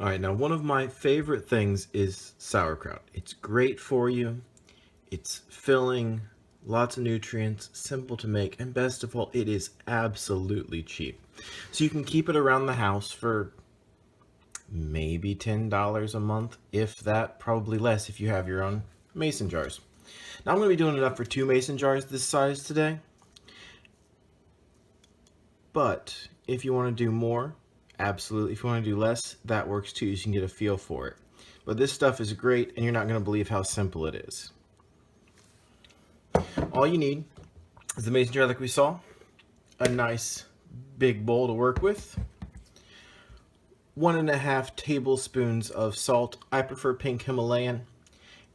All right, now one of my favorite things is sauerkraut. It's great for you. It's filling, lots of nutrients, simple to make, and best of all, it is absolutely cheap. So you can keep it around the house for maybe $10 a month, if that, probably less if you have your own mason jars. Now I'm going to be doing enough for 2 mason jars this size today. But if you want to do more, absolutely. If you want to do less, that works too. You can get a feel for it. But this stuff is great, and you're not going to believe how simple it is. All you need is the mason jar like we saw, a nice big bowl to work with, 1.5 tablespoons of salt. I prefer pink Himalayan.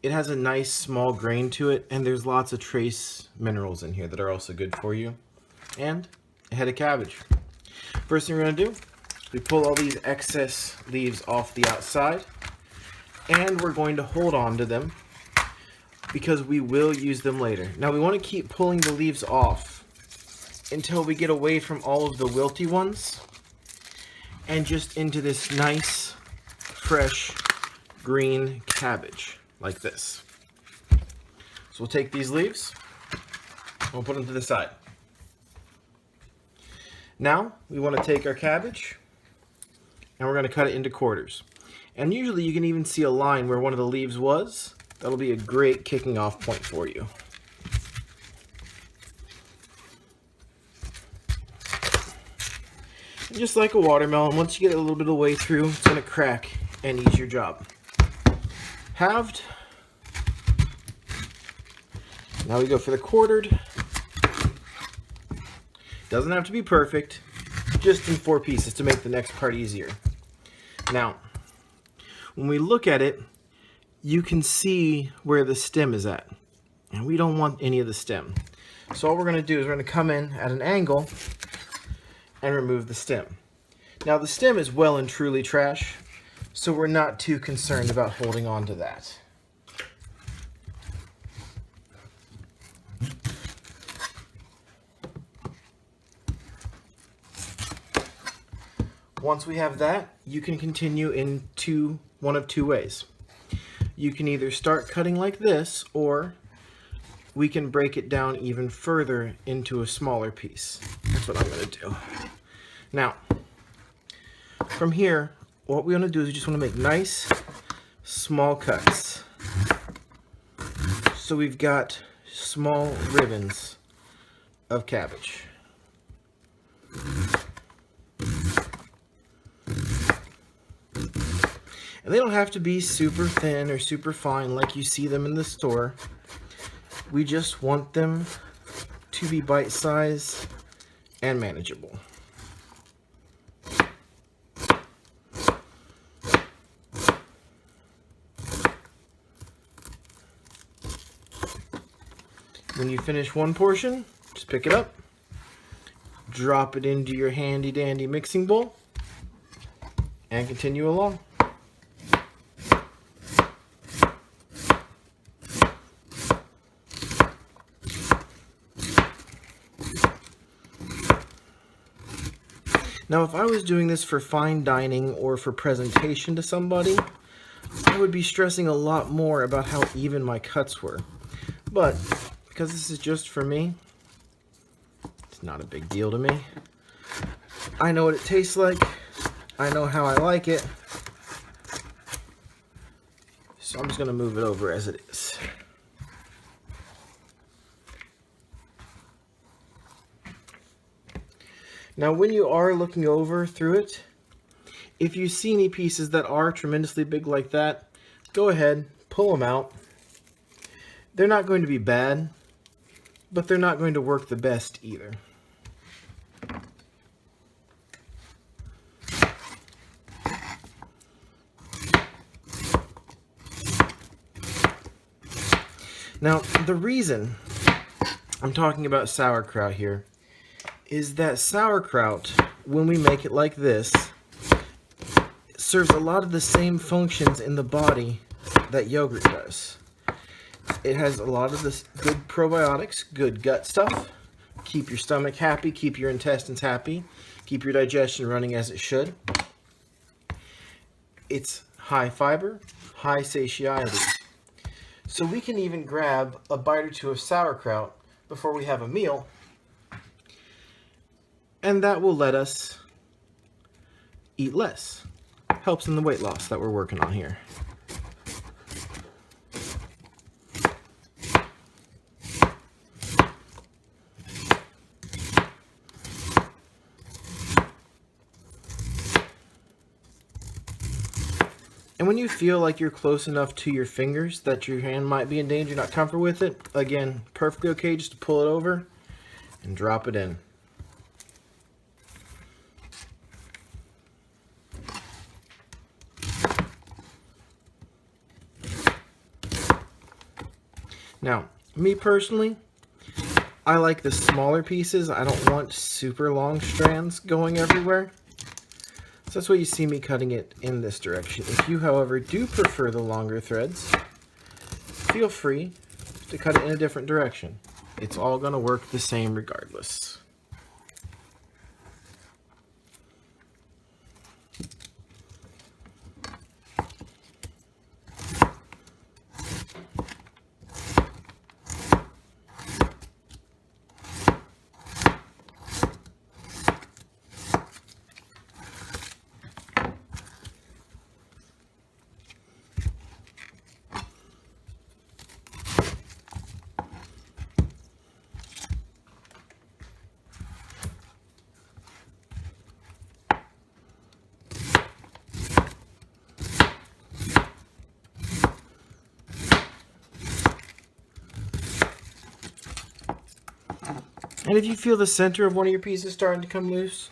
It has a nice small grain to it, and there's lots of trace minerals in here that are also good for you. And a head of cabbage. First thing we're going to do, we pull all these excess leaves off the outside, and we're going to hold on to them because we will use them later. Now we want to keep pulling the leaves off until we get away from all of the wilty ones and just into this nice, fresh, green cabbage, like this. So we'll take these leaves, we'll put them to the side. Now we want to take our cabbage and we're going to cut it into quarters. And usually you can even see a line where one of the leaves was. That'll be a great kicking off point for you. And just like a watermelon, once you get a little bit of the way through, it's going to crack and ease your job. Halved. Now we go for the quartered. Doesn't have to be perfect, just in 4 pieces to make the next part easier. Now, when we look at it, you can see where the stem is at, and we don't want any of the stem. So all we're going to do is we're going to come in at an angle and remove the stem. Now the stem is well and truly trash, so we're not too concerned about holding on to that. Once we have that, you can continue in one of two ways. You can either start cutting like this, or we can break it down even further into a smaller piece. That's what I'm going to do. Now, from here, what we want to do is we just want to make nice, small cuts. So we've got small ribbons of cabbage. And they don't have to be super thin or super fine like you see them in the store. We just want them to be bite-sized and manageable. When you finish one portion, just pick it up, drop it into your handy-dandy mixing bowl, and continue along. Now, if I was doing this for fine dining or for presentation to somebody, I would be stressing a lot more about how even my cuts were. But because this is just for me, it's not a big deal to me. I know what it tastes like. I know how I like it. So I'm just going to move it over as it is. Now, when you are looking over through it, if you see any pieces that are tremendously big like that, go ahead, pull them out. They're not going to be bad, but they're not going to work the best either. Now, the reason I'm talking about sauerkraut here is that sauerkraut, when we make it like this, serves a lot of the same functions in the body that yogurt does. It has a lot of this good probiotics, good gut stuff, keep your stomach happy, keep your intestines happy, keep your digestion running as it should. It's high fiber, high satiety. So we can even grab a bite or two of sauerkraut before we have a meal, and that will let us eat less. Helps in the weight loss that we're working on here. And when you feel like you're close enough to your fingers that your hand might be in danger, not comfortable with it, again, perfectly okay just to pull it over and drop it in. Now, me personally, I like the smaller pieces. I don't want super long strands going everywhere. So that's why you see me cutting it in this direction. If you, however, do prefer the longer threads, feel free to cut it in a different direction. It's all going to work the same regardless. And if you feel the center of one of your pieces starting to come loose,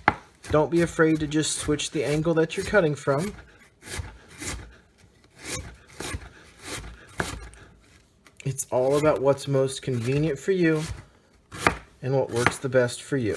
don't be afraid to just switch the angle that you're cutting from. It's all about what's most convenient for you and what works the best for you.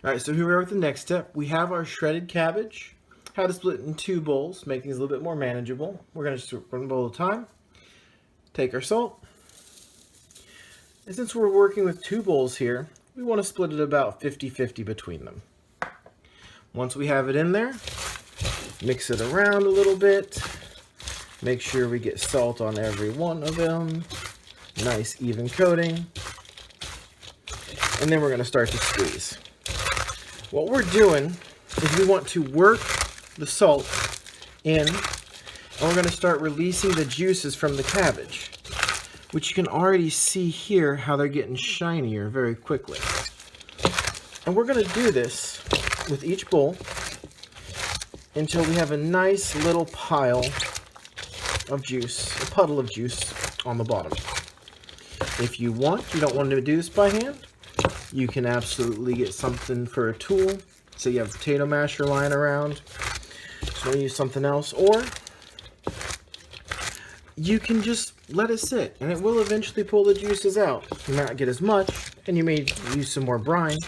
Alright, so here we are with the next step. We have our shredded cabbage. How to split it in 2 bowls, make things a little bit more manageable. We're going to just do 1 bowl at a time. Take our salt. And since we're working with 2 bowls here, we want to split it about 50-50 between them. Once we have it in there, mix it around a little bit. Make sure we get salt on every one of them. Nice even coating. And then we're going to start to squeeze. What we're doing is we want to work the salt in, and we're going to start releasing the juices from the cabbage, which you can already see here how they're getting shinier very quickly. And we're going to do this with each bowl until we have a nice little pile of juice, a puddle of juice on the bottom. If you want, you don't want to do this by hand, you can absolutely get something for a tool. So you have a potato masher lying around. So you use something else. Or you can just let it sit and it will eventually pull the juices out. You might not get as much and you may use some more brine.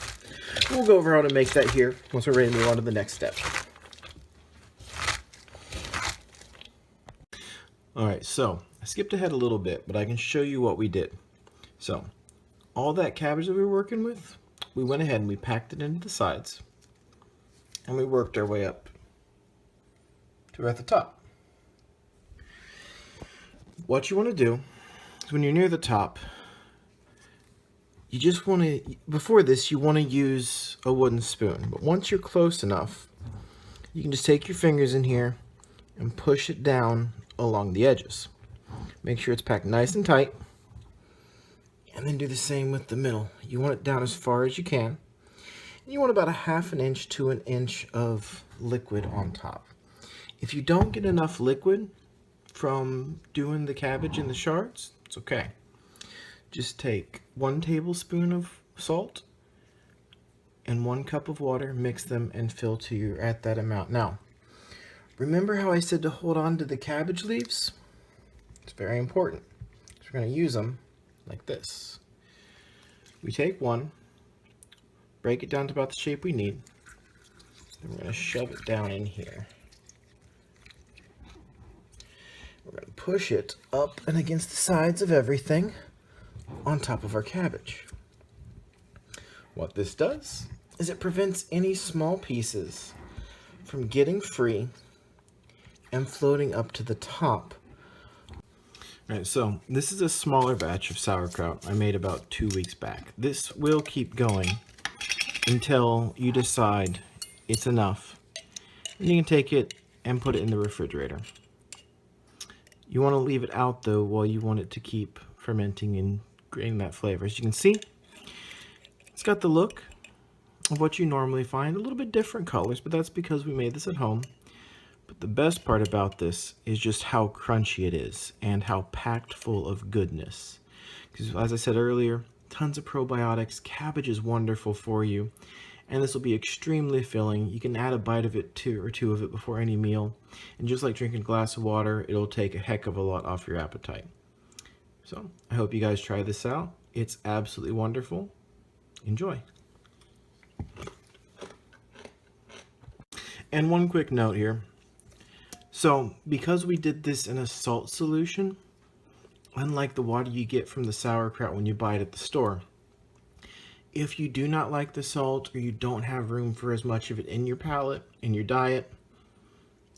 We'll go over how to make that here once we're ready to move on to the next step. Alright, so I skipped ahead a little bit, but I can show you what we did. So all that cabbage that we were working with, we went ahead and we packed it into the sides and we worked our way up to at the top. What you want to do is when you're near the top, you just want to, before this, you want to use a wooden spoon. But once you're close enough, you can just take your fingers in here and push it down along the edges. Make sure it's packed nice and tight. And then do the same with the middle. You want it down as far as you can. And you want about 1/2 inch to 1 inch of liquid on top. If you don't get enough liquid from doing the cabbage in the shards, it's okay. Just take 1 tablespoon of salt and 1 cup of water, mix them and fill till you're at that amount. Now, remember how I said to hold on to the cabbage leaves? It's very important. So we're going to use them like this. We take one, break it down to about the shape we need, and we're going to shove it down in here. We're going to push it up and against the sides of everything on top of our cabbage. What this does is it prevents any small pieces from getting free and floating up to the top. All right, so this is a smaller batch of sauerkraut I made about 2 weeks back. This will keep going until you decide it's enough. And you can take it and put it in the refrigerator. You want to leave it out though while you want it to keep fermenting and creating that flavor. As you can see, it's got the look of what you normally find, a little bit different colors, but that's because we made this at home. But the best part about this is just how crunchy it is and how packed full of goodness. Because as I said earlier, tons of probiotics, cabbage is wonderful for you, and this will be extremely filling. You can add a bite of it, two of it before any meal, and just like drinking a glass of water, it'll take a heck of a lot off your appetite. So I hope you guys try this out. It's absolutely wonderful. Enjoy. And one quick note here. So because we did this in a salt solution, unlike the water you get from the sauerkraut when you buy it at the store, if you do not like the salt or you don't have room for as much of it in your palate, in your diet,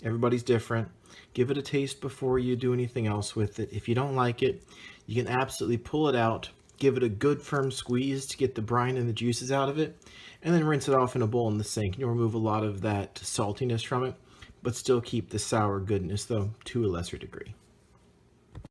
everybody's different. Give it a taste before you do anything else with it. If you don't like it, you can absolutely pull it out, give it a good firm squeeze to get the brine and the juices out of it, and then rinse it off in a bowl in the sink. You'll remove a lot of that saltiness from it, but still keep the sour goodness, though to a lesser degree.